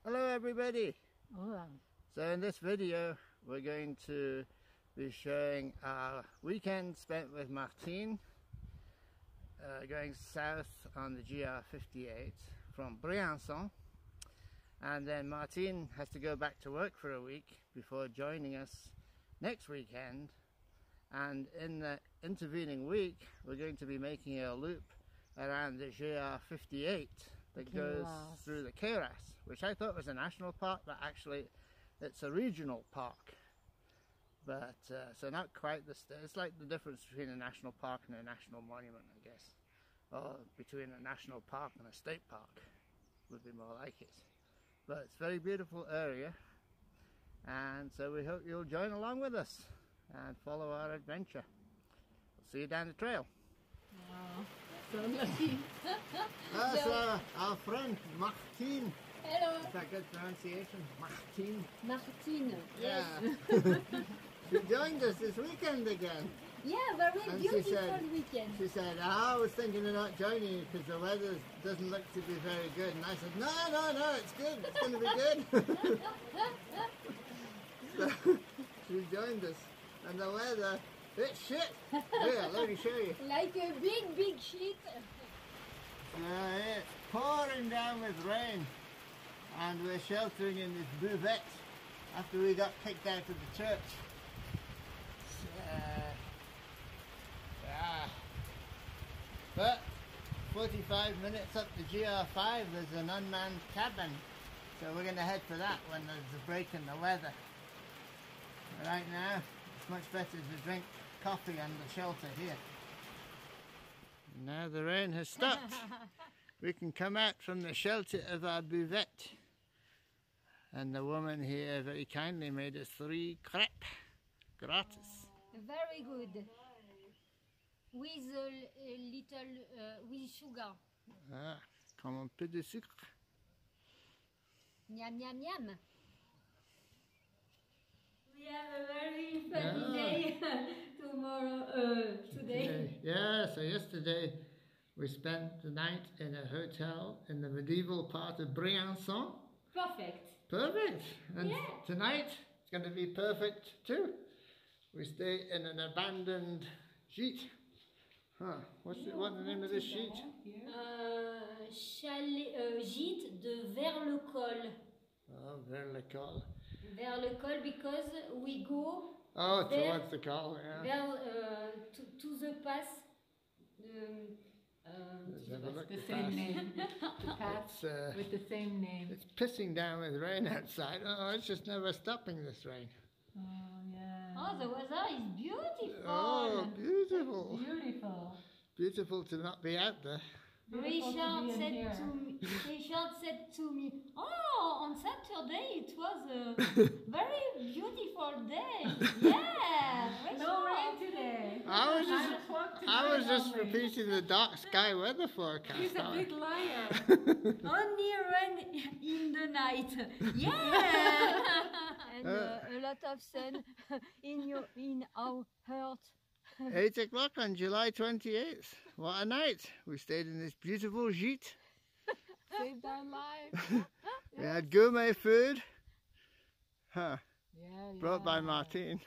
Hello everybody! Hola. So in this video we're going to be showing our weekend spent with Martine going south on the GR58 from Briançon, and then Martine has to go back to work for a week before joining us next weekend, and in the intervening week we're going to be making a loop around the GR58 that goes through the Queyras, which I thought was a national park, but actually it's a regional park. But so not quite it's like the difference between a national park and a national monument, I guess, or between a national park and a state park would be more like it. But it's a very beautiful area, and so we hope you'll join along with us and follow our adventure. We'll see you down the trail. Wow, so lucky. That's our friend Martine. Hello. Is that good pronunciation? Martine. Martine. Yeah. Yes. She joined us this weekend again. Yeah, very And beautiful weekend. She said, I was thinking of not joining you because the weather doesn't look to be very good. And I said, no, it's good. It's going to be good. So she joined us. And the weather, it's shit. Here, let me show you. Like a big sheet. It's pouring down with rain. And we're sheltering in this buvette after we got kicked out of the church. Yeah. But 45 minutes up the GR5 there's an unmanned cabin, so we're going to head for that when there's a break in the weather. Right now it's much better to drink coffee under shelter here. Now the rain has stopped. We can come out from the shelter of our buvette, and the woman here very kindly made us 3 crêpes gratis. Very good. With a little with sugar. Ah, comme un peu de sucre. Miam miam miam. We have a very funny day today. Yeah, so yesterday we spent the night in a hotel in the medieval part of Briançon. Perfect. Perfect. And Yeah. tonight it's going to be perfect too. We stay in an abandoned gîte. Huh. What's the name of this gîte? Chalet, gîte de vers le col. Oh, vers le col. Vers le col because we go Oh, vers, towards the col, yeah. to the pass. Let's have a look The at same that. name. The path with the same name. It's pissing down with rain outside. Oh, it's just never stopping, this rain. Oh, yeah. Oh, the weather is beautiful. Oh, beautiful. Beautiful. Beautiful to not be out there. Richard said to me, oh, on Saturday it was a very beautiful day. Yeah. No rain today. I was just repeating the dark sky weather forecast. He's a big liar. Only rain in the night. Yeah. And a lot of sun in our heart. 8 o'clock on July 28th. What a night. We stayed in this beautiful gîte. Saved our lives. We had gourmet food. Huh. Yeah, Brought by Martine.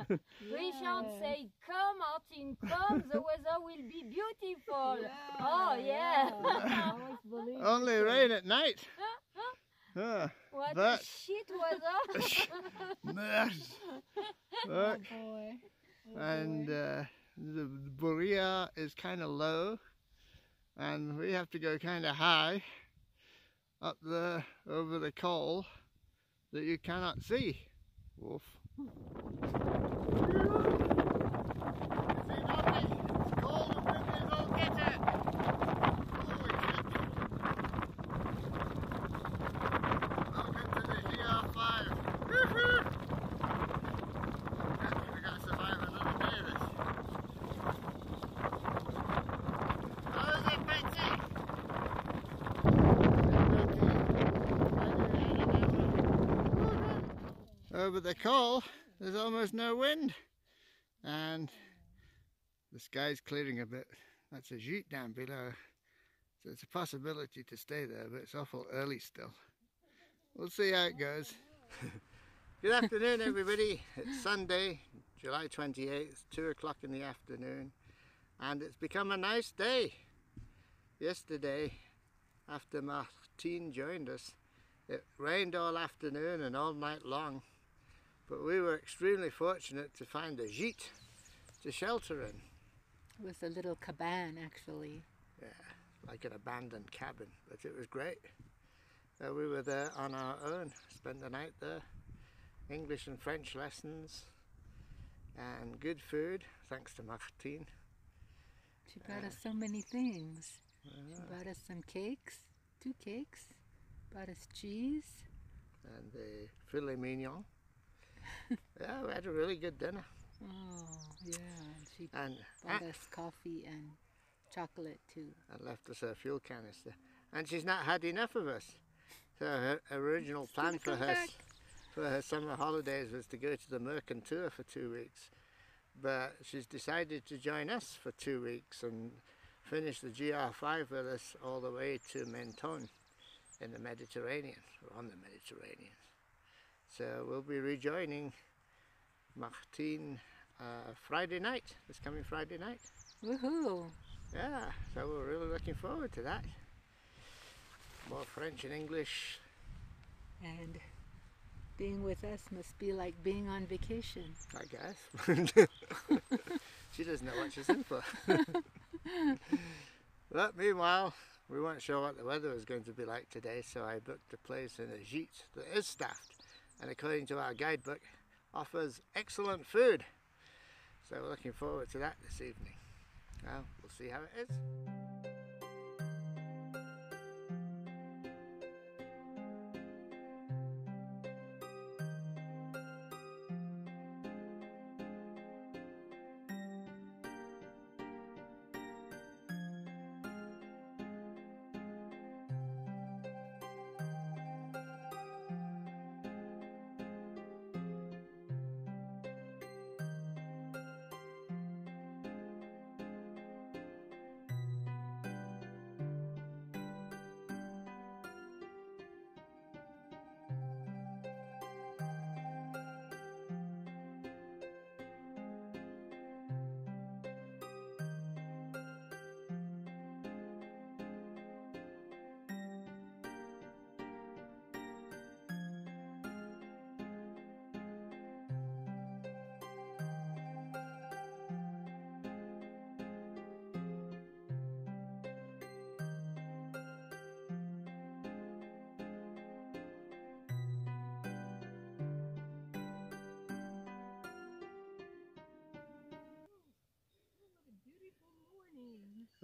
Richard said, come Martine, come, the weather will be beautiful. Oh yeah. I always believe Only rain at night. Huh. What But- a shit weather. Yes. Oh, Look. boy. And the Borea is kind of low, and we have to go kind of high up there over the col that you cannot see. Woof. Over the col, there's almost no wind, and the sky's clearing a bit. That's a gîte down below, so it's a possibility to stay there, but it's awful early still. We'll see how it goes. Good afternoon, everybody. It's Sunday, July 28th, 2 o'clock in the afternoon, and it's become a nice day. Yesterday, after Martine joined us, it rained all afternoon and all night long, but we were extremely fortunate to find a gîte to shelter in. It was a little cabin, actually. Yeah, like an abandoned cabin, but it was great. We were there on our own, spent the night there. English and French lessons and good food, thanks to Martine. She brought us so many things. She brought us some cakes, 2 cakes, brought us cheese. And the filet mignon. Yeah, we had a really good dinner. Oh, yeah. She And brought us coffee and chocolate too. and left us her fuel canister. And she's not had enough of us. So her original plan for her summer holidays was to go to the Mercantour for 2 weeks. But she's decided to join us for 2 weeks and finish the GR5 with us all the way to Menton in the Mediterranean, or on the Mediterranean. So we'll be rejoining Martine Friday night, this coming Friday night. Woohoo! Yeah, so we're really looking forward to that. More French and English. And being with us must be like being on vacation. I guess. She doesn't know what she's in for. But meanwhile, we weren't sure what the weather was going to be like today, so I booked a place in a gîte that is staffed, and according to our guidebook, offers excellent food. So we're looking forward to that this evening. Well, we'll see how it is.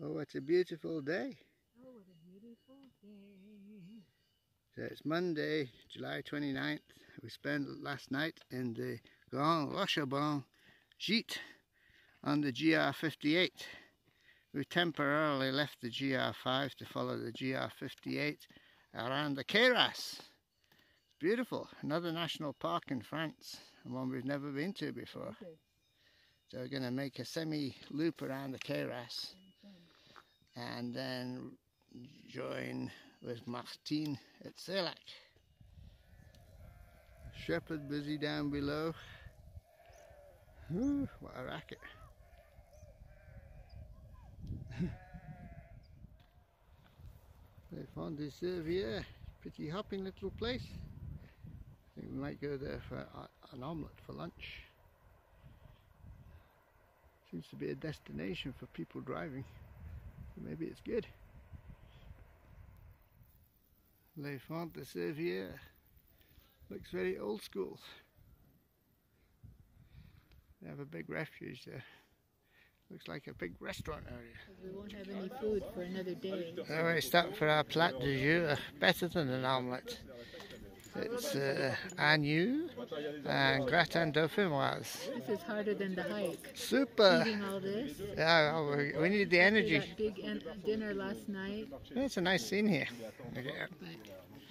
Oh, what a beautiful day. Oh, what a beautiful day. So it's Monday, July 29th. We spent last night in the Grand Rochebon gîte on the GR58. We temporarily left the GR5 to follow the GR58 around the Queyras. It's beautiful, another national park in France, and one we've never been to before. Okay. So we're going to make a semi-loop around the Queyras and then join with Martine at Sellac. Shepherd busy down below. Ooh, what a racket. Les Fonds des Servières, pretty hopping little place. I think we might go there for an omelette for lunch. Seems to be a destination for people driving, so maybe it's good. Les Fonds des Servières looks very old school. They have a big refuge there. Looks like a big restaurant area. We won't have any food for another day. So we start for our plat du jour, better than an omelette. It's agneau and gratin dauphinoise. This is harder than the hike. Super! Eating all this. Yeah, we need the energy. That big dinner last night, It's a nice scene here. but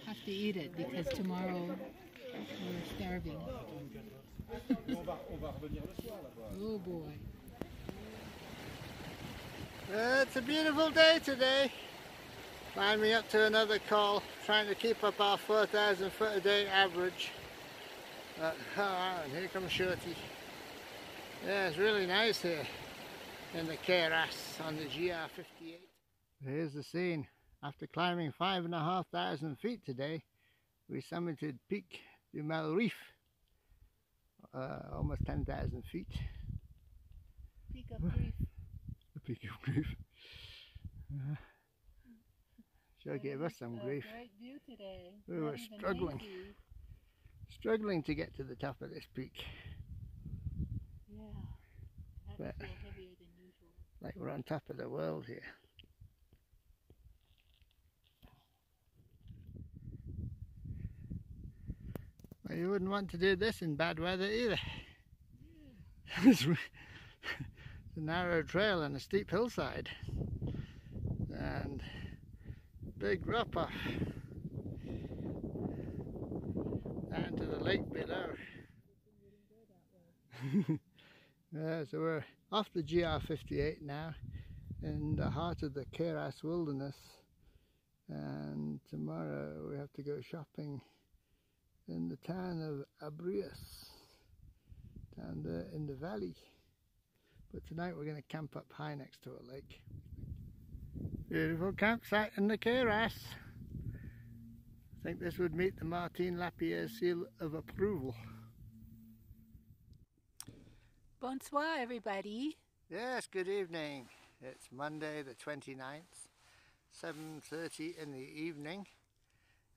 have to eat it because tomorrow we're starving. Oh boy. It's a beautiful day today. Climbing up to another col, trying to keep up our 4,000 foot a day average. But, and here comes Shorty. Yeah, it's really nice here in the Queyras on the GR58. Here's the scene. After climbing 5,500 feet today, we summited Pic du Malrief, almost 10,000 feet. Peak of grief. The Peak of Grief. Sure gave us some grief. Great view today. We were struggling to get to the top of this peak. Yeah, But, had to feel heavier than usual. like we're on top of the world here. Well, you wouldn't want to do this in bad weather either. It's a narrow trail and a steep hillside and big drop off down to the lake below. Yeah, so we're off the GR58 now in the heart of the Queyras wilderness, and tomorrow we have to go shopping in the town of Abrius, down there in the valley. But tonight we're going to camp up high next to a lake. Beautiful campsite in the Queyras. I think this would meet the Martin Lapierre seal of approval. Bonsoir, everybody. Yes, good evening. It's Monday the 29th, 7:30 in the evening,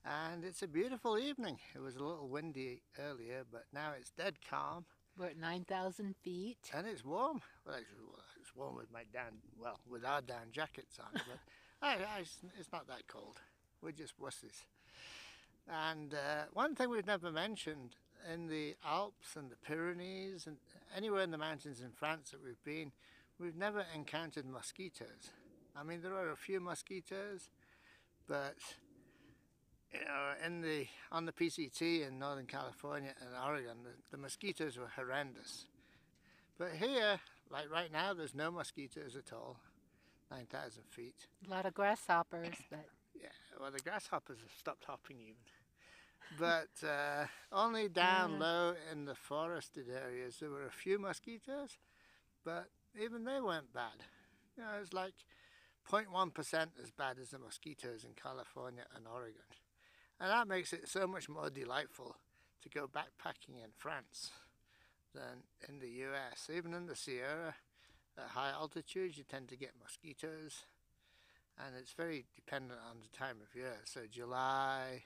and it's a beautiful evening. It was a little windy earlier, but now it's dead calm. We're at 9,000 feet. And it's warm. Well, it's warm with my with our down jackets on, but it's not that cold. We're just wusses. And one thing we've never mentioned, in the Alps and the Pyrenees and anywhere in the mountains in France that we've been, we've never encountered mosquitoes. I mean, there are a few mosquitoes, but you know, on the PCT in Northern California and Oregon, the mosquitoes were horrendous. But here, like right now, there's no mosquitoes at all. 9,000 feet. A lot of grasshoppers, but yeah, well, the grasshoppers have stopped hopping even. But only down low in the forested areas there were a few mosquitoes, but even they weren't bad. You know, it's like 0.1% as bad as the mosquitoes in California and Oregon. And that makes it so much more delightful to go backpacking in France than in the US. Even in the Sierra, at high altitudes, you tend to get mosquitoes, and it's very dependent on the time of year. So July,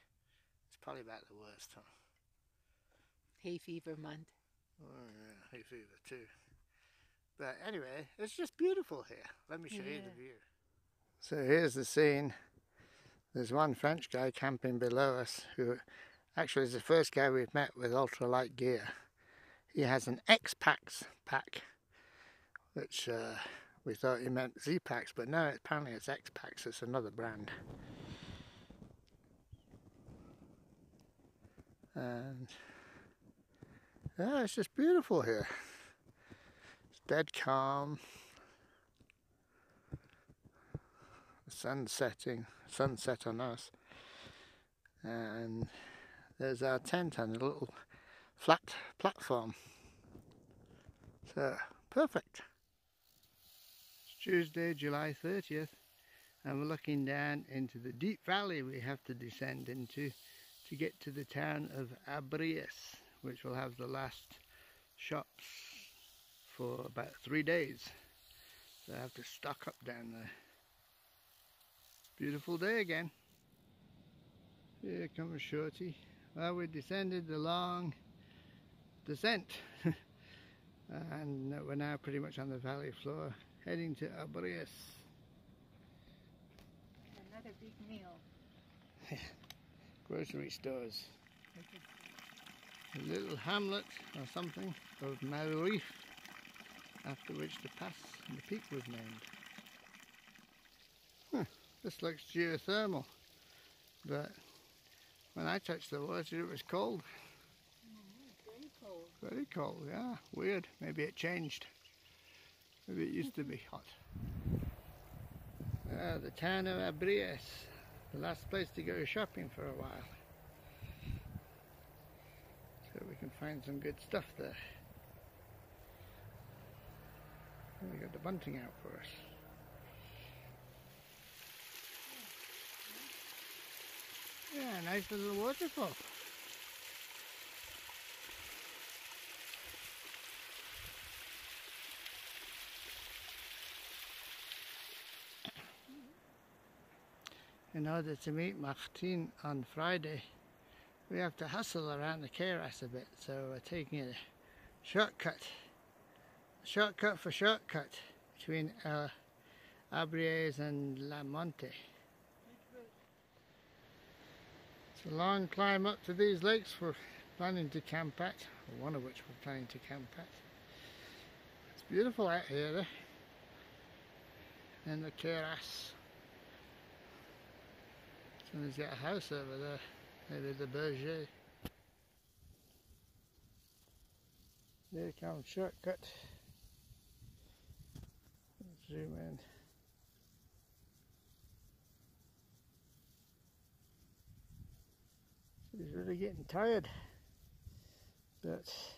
it's probably about the worst, huh? hay fever month. Oh yeah, hay fever too. But anyway, it's just beautiful here. Let me show you the view. So here's the scene. There's one French guy camping below us who actually is the first guy we've met with ultralight gear. He has an X-Pax pack, which we thought he meant Z-Pax, but no, apparently it's X-Pax, it's another brand. And yeah, it's just beautiful here. It's dead calm. The sun's setting, sunset on us. And there's our tent on a little flat platform. So, perfect. It's Tuesday, July 30th, and we're looking down into the deep valley we have to descend into to get to the town of Abrius, which will have the last shops for about 3 days. So I have to stock up down there. Beautiful day again. Here comes Shorty. Well, we descended the long descent and we're now pretty much on the valley floor heading to Abrius. Another big meal. Grocery stores. A little hamlet or something of Malrief, after which the pass and the peak was named. This looks geothermal, but when I touched the water it was cold. Very cold. Very cold, yeah. Weird. Maybe it changed. Maybe it used to be hot. The town of Abrius. the last place to go shopping for a while. So we can find some good stuff there. And we got the bunting out for us. Yeah, nice little waterfall. In order to meet Martine on Friday, we have to hustle around the Queyras a bit, so we're taking a shortcut. Shortcut for shortcut between Abriez and La Monte. It's a long climb up to these lakes we're planning to camp at, or one of which we're planning to camp at. It's beautiful out here, in the Queyras. Someone's got a house over there, maybe the Berger. There comes shortcut. Let's zoom in. He's really getting tired, but it's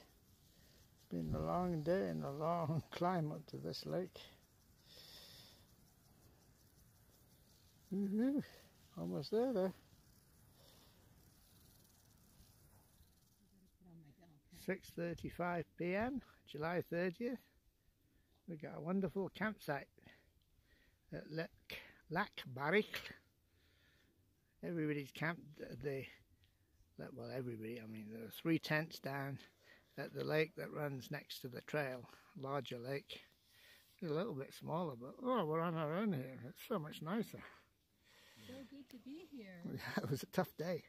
been a long day and a long climb up to this lake. Woohoo! Almost there though. 6:35 p.m. July 30th. We got a wonderful campsite at Lac Barrique. Everybody's camped well, everybody, I mean, there are 3 tents down at the lake that runs next to the trail, larger lake. It's a little bit smaller, but oh, we're on our own here. It's so much nicer. So good to be here. Yeah, it was a tough day.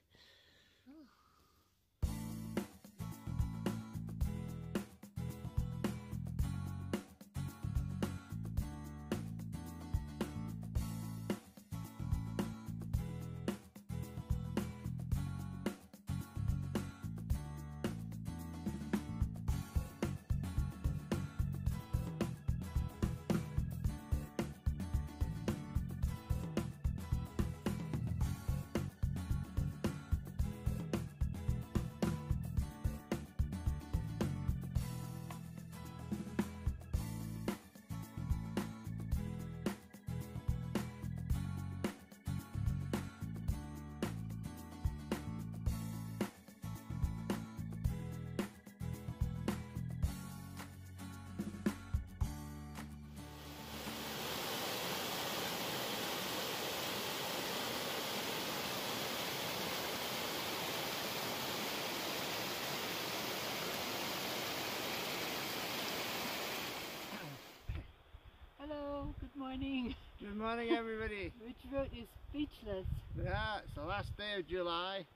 Hello, good morning. Good morning, everybody. Richard is speechless. Yeah, it's the last day of July,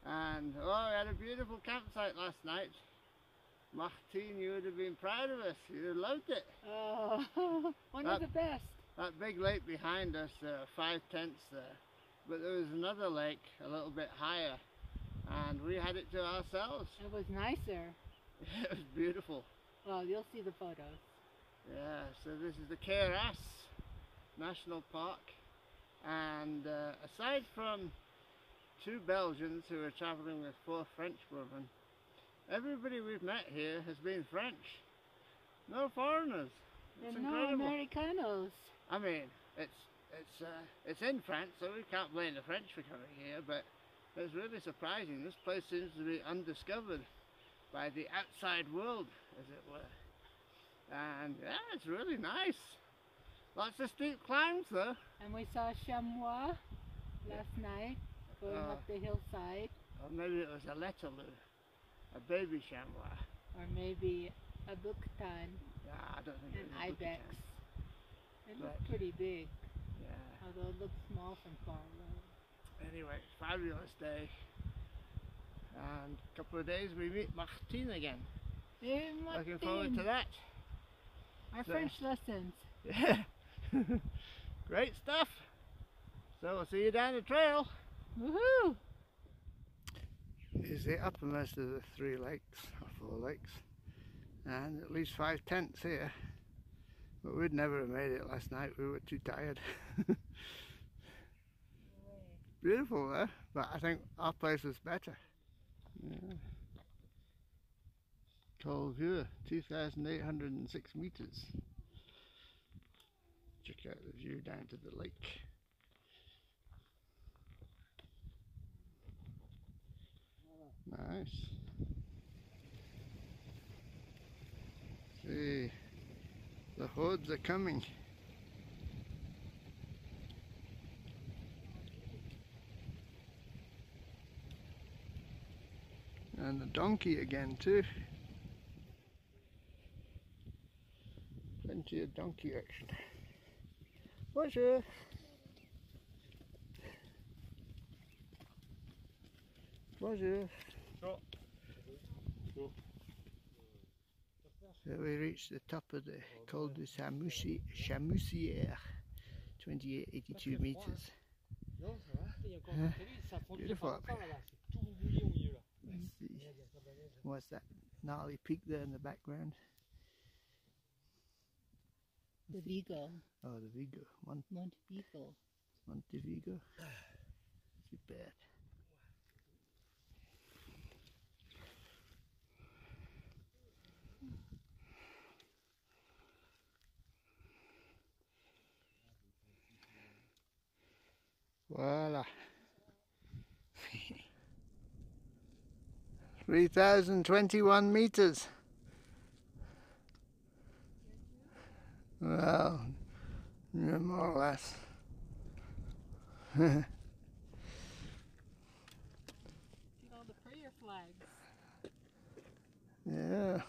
and oh, we had a beautiful campsite last night. Martine, you would have been proud of us. You'd have loved it. Oh, one of the best. That big lake behind us, 5 tents there, but there was another lake a little bit higher, and we had it to ourselves. It was nicer. It was beautiful. Well, you'll see the photos. Yeah, so this is the Queyras National Park, and aside from 2 Belgians who are travelling with 4 French women, everybody we've met here has been French. No foreigners. It's And no incredible. Americanos. I mean, it's in France, so we can't blame the French for coming here, but it's really surprising. This place seems to be undiscovered by the outside world, as it were. And yeah, it's really nice. Lots of steep climbs though. And we saw chamois last night going up the hillside. Or maybe it was a letaloo, a baby chamois. Or maybe a buktan, Yeah, I don't think it an was a ibex. buktan. It looked pretty big, Yeah. although it looked small from far away. Anyway, fabulous day. And a couple of days we meet Martine again. Hey, Looking forward to Martin. that. Our So- French lessons. Yeah. Great stuff. So we'll see you down the trail. Woohoo! Is the uppermost of the 3 lakes, or 4 lakes, and at least 5 tents here. But we'd never have made it last night, we were too tired. Beautiful though, but I think our place was better. Yeah. Col View, 2,806 meters. Check out the view down to the lake. Nice. See, the hordes are coming. And the donkey again too. Plenty of donkey action. Bonjour. Bonjour. So we reached the top of the Col du Chamoussière, 2882 meters. Beautiful up here. Let's see. What's that gnarly peak there in the background? The Vigo. Oh, the Vigo. Montevigo. Montevigo. Too bad. Voila. 3,021 meters. Well, yeah, more or less. See all the prayer flags. Yeah.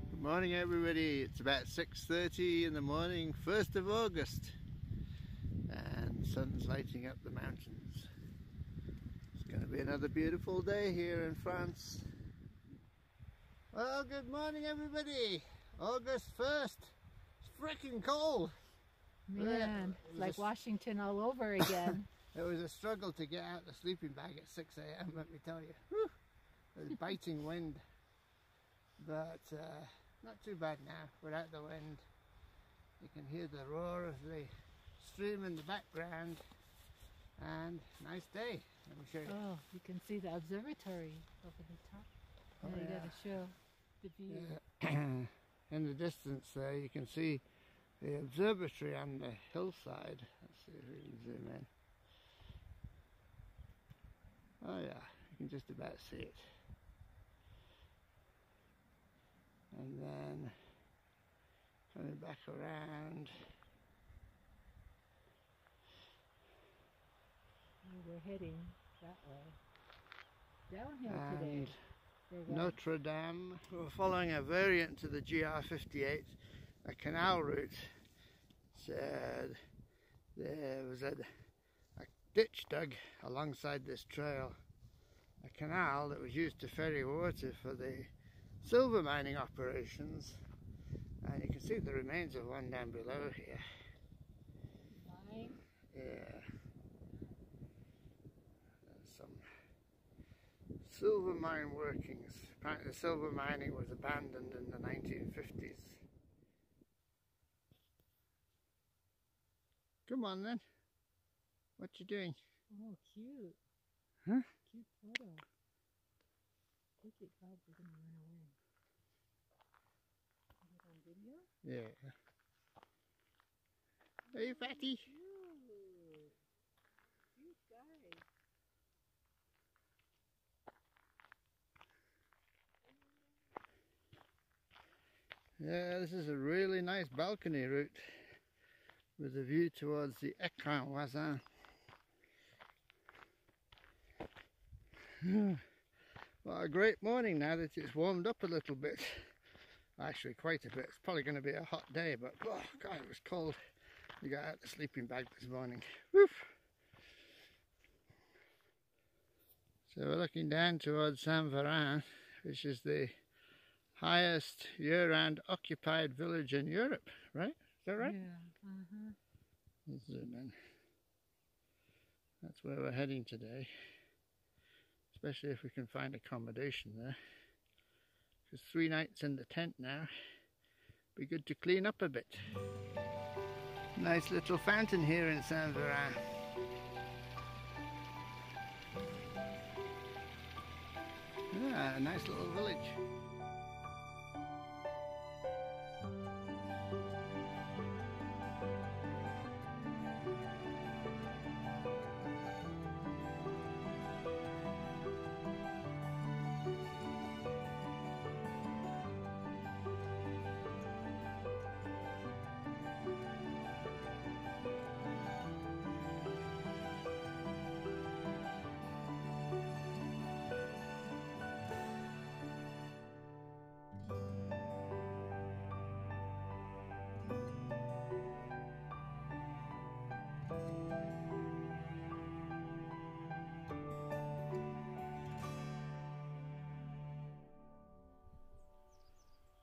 Good morning everybody, it's about 6:30 in the morning, 1st of August, and the sun's lighting up the mountains. It's going to be another beautiful day here in France. Well, good morning everybody, August 1st, it's freaking cold. Man, it's like Washington all over again. It was a struggle to get out the sleeping bag at 6 AM, let me tell you. Whew. It was biting wind, but not too bad now without the wind. You can hear the roar of the stream in the background, and nice day. Let me show you. Oh, you can see the observatory over the top. Oh, Now you yeah. gotta show the view. Yeah. In the distance there you can see the observatory on the hillside. Let's see if we can zoom in. Oh yeah, you can just about see it. And then coming back around. We're heading that way. Downhill today. And We're going- Notre Dame. We're following a variant to the GR58, a canal route. Said there was a ditch dug alongside this trail, a canal that was used to ferry water for the silver mining operations, and you can see the remains of one down below here. Mine. Yeah. There's some silver mine workings. Apparently the silver mining was abandoned in the 1950s. Come on then. What you doing? Oh, cute. Huh? Cute photo. Take it, Bob. We're gonna run away. Is it on video? Yeah. Hey, fatty. Yeah, this is a really nice balcony route with a view towards the Écrin Voisin. What a great morning now that it's warmed up a little bit. Actually quite a bit. It's probably going to be a hot day, but oh God, it was cold. We got out the sleeping bag this morning. Woof. So we're looking down towards Saint-Véran, which is the highest year-round occupied village in Europe, right? Is that right? Yeah. Let's zoom in. That's where we're heading today. Especially if we can find accommodation there. Because 3 nights in the tent now. Be good to clean up a bit. Nice little fountain here in Saint-Véran. Yeah, a nice little village.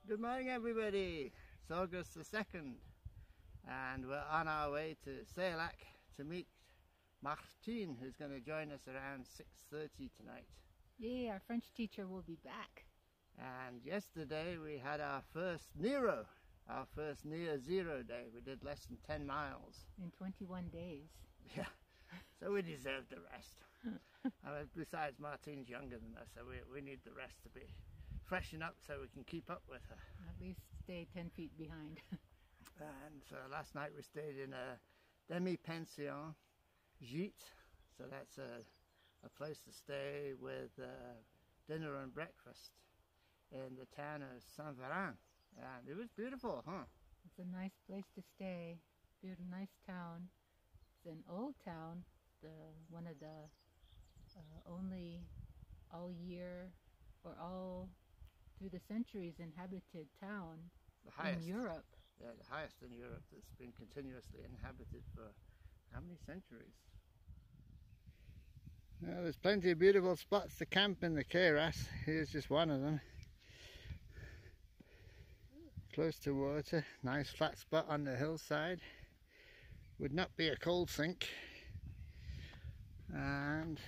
Good morning everybody, it's August the 2nd and we're on our way to Seilhac to meet Martine, who's going to join us around 6:30 tonight. Yay, our French teacher will be back. And yesterday we had our first Nero, our first near zero day. We did less than 10 miles. In 21 days. Yeah, so we deserve the rest. Besides, Martine's younger than us, so we need the rest to be freshen up so we can keep up with her. At least stay 10 feet behind. And so last night we stayed in a demi-pension gîte, so that's a place to stay with dinner and breakfast in the town of Saint-Véran. And it was beautiful, huh? It's a nice place to stay. Beautiful, nice town. It's an old town, one of the only all year or all through the centuries inhabited town in Europe. Yeah, the highest in Europe that's been continuously inhabited for how many centuries? Well, there's plenty of beautiful spots to camp in the Queyras. Here's just one of them. Close to water, nice flat spot on the hillside. Would not be a cold sink. And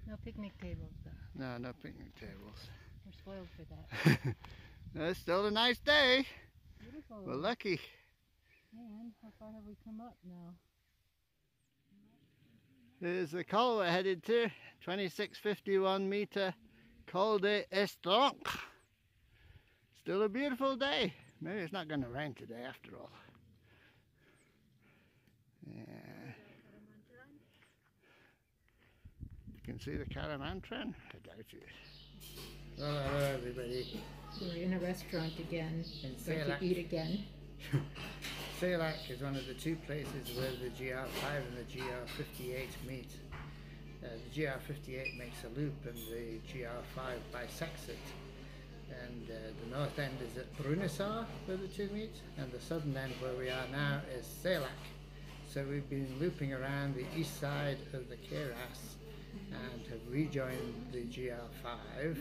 no picnic tables though. No picnic tables. We're spoiled for that. It's still a nice day. Beautiful. We're lucky. And how far have we come up now? Here's the col we're headed to. 2651 meter Col des Estranques. Still a beautiful day. Maybe it's not going to rain today after all. Yeah. You can see the Caraman-Tren? I doubt it. Hello everybody. We're in a restaurant again. In Going to eat again. Seilhac is one of the two places where the GR5 and the GR58 meet. The GR58 makes a loop and the GR5 bisects it. And the north end is at Brunissart where the two meet, and the southern end where we are now is Seilhac. So we've been looping around the east side of the Queyras and have rejoined the GR5.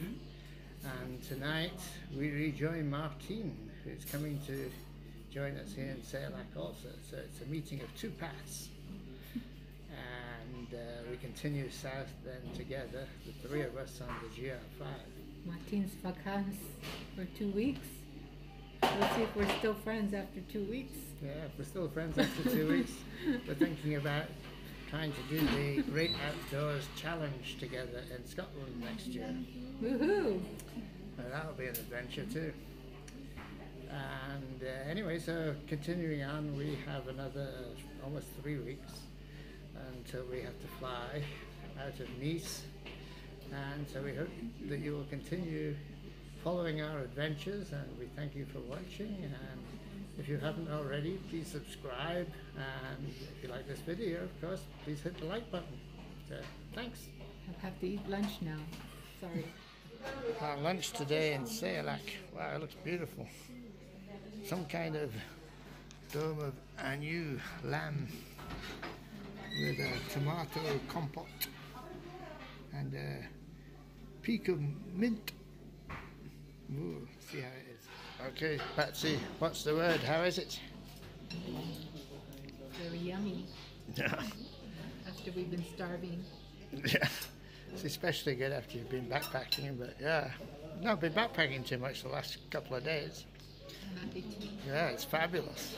And tonight we rejoin Martine, who's coming to join us here in Seilhac also. So it's a meeting of two paths. And we continue south then together, the three of us on the GR5. Martine's vacances for 2 weeks. We'll see if we're still friends after 2 weeks. Yeah, if we're still friends after 2 weeks. We're thinking about trying to do the Great Outdoors Challenge together in Scotland next year. Woohoo! That'll be an adventure too. And anyway, so continuing on, we have another almost 3 weeks until we have to fly out of Nice. And so we hope that you will continue following our adventures, and we thank you for watching. And if you haven't already, please subscribe, and if you like this video, of course, please hit the like button. So, thanks. I have to eat lunch now. Sorry. Our lunch today in Sealac. Wow, it looks beautiful. Some kind of dome of agneau lamb with a tomato compote and a peak of mint. Ooh, see how it is. Okay, Patsy, what's the word? How is it? Very yummy. Yeah. After we've been starving. Yeah. It's especially good after you've been backpacking, but yeah. Not been backpacking too much the last couple of days. Happy to. Yeah, it's fabulous.